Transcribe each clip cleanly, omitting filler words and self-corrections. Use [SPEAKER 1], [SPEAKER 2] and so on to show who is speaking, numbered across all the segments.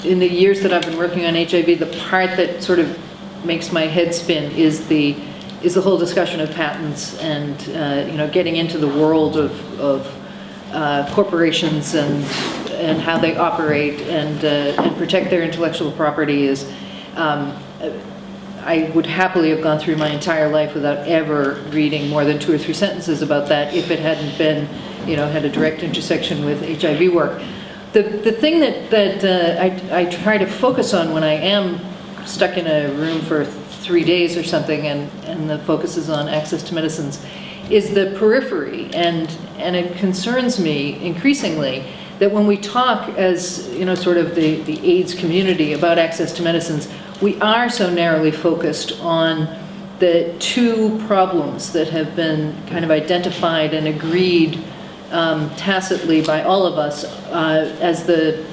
[SPEAKER 1] in the years that I've been working on HIV, the part that sort of makes my head spin is the whole discussion of patents and getting into the world of corporations and how they operate and protect their intellectual property. Is I would happily have gone through my entire life without ever reading more than 2 or 3 sentences about that if it hadn't been, had a direct intersection with HIV work. The thing that I try to focus on when I am stuck in a room for 3 days or something and the focus is on access to medicines is the periphery, and it concerns me increasingly that when we talk as sort of the AIDS community about access to medicines, we are so narrowly focused on the 2 problems that have been kind of identified and agreed tacitly by all of us as the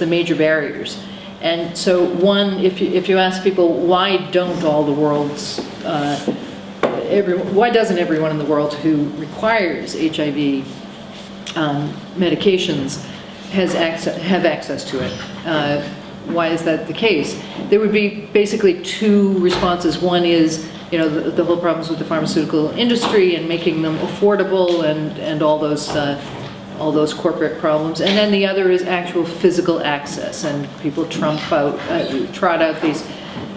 [SPEAKER 1] major barriers. And so one, if you ask people why don't all the world's why doesn't everyone in the world who requires HIV medications have access to it? Why is that the case? There would be basically 2 responses. One is, the whole problems with the pharmaceutical industry and making them affordable and all those corporate problems. And then the other is actual physical access, and people trot out these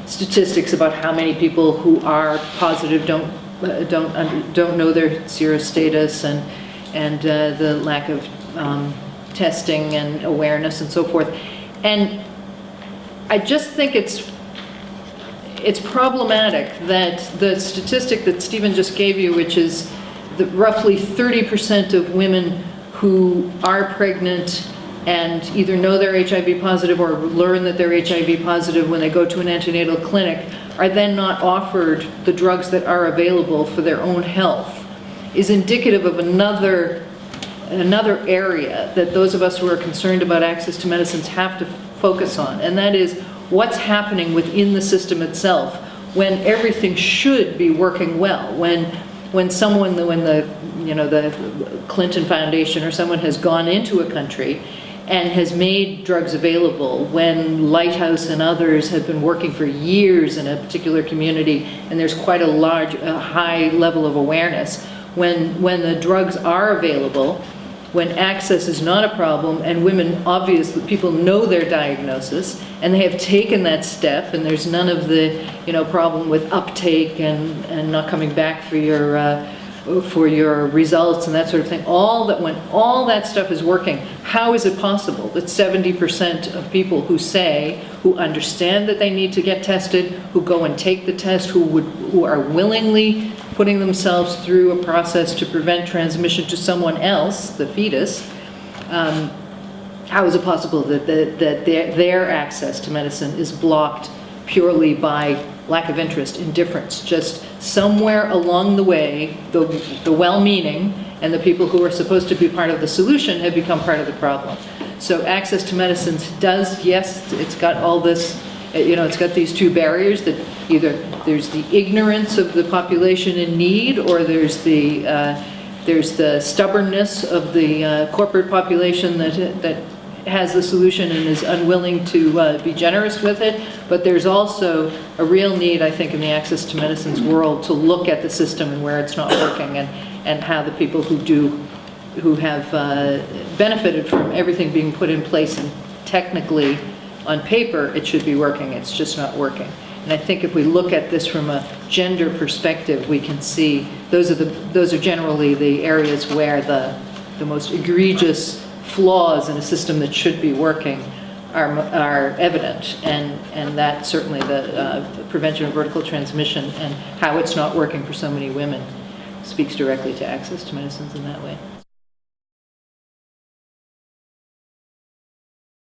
[SPEAKER 1] statistics about how many people who are positive don't know their serostatus and the lack of testing and awareness and so forth. And I just think it's problematic that the statistic that Stephen just gave you, which is that roughly 30% of women who are pregnant and either know they're HIV positive or learn that they're HIV positive when they go to an antenatal clinic are then not offered the drugs that are available for their own health, is indicative of another area that those of us who are concerned about access to medicines have to focus on, and that is what's happening within the system itself when everything should be working well. When the Clinton Foundation or someone has gone into a country and has made drugs available, when Lighthouse and others have been working for years in a particular community and there's quite a high level of awareness, when the drugs are available, when access is not a problem, and women, obviously, people know their diagnosis, and they have taken that step, and there's none of the, problem with uptake and not coming back for your results and that sort of thing. When all that stuff is working, how is it possible that 70% of people who understand that they need to get tested, who go and take the test, who are willingly putting themselves through a process to prevent transmission to someone else, the fetus, how is it possible that their access to medicine is blocked purely by lack of interest, indifference? Just somewhere along the way, the well-meaning and the people who are supposed to be part of the solution have become part of the problem. So access to medicines it's got all this, it's got these 2 barriers that either there's the ignorance of the population in need, or there's the stubbornness of the corporate population that has the solution and is unwilling to be generous with it. But there's also a real need, I think, in the access to medicines world to look at the system and where it's not working, and how the people who have benefited from everything being put in place, and technically on paper it should be working, it's just not working. And I think if we look at this from a gender perspective, we can see those are generally the areas where the most egregious flaws in a system that should be working are evident, and that certainly the prevention of vertical transmission and how it's not working for so many women speaks directly to access to medicines in that way.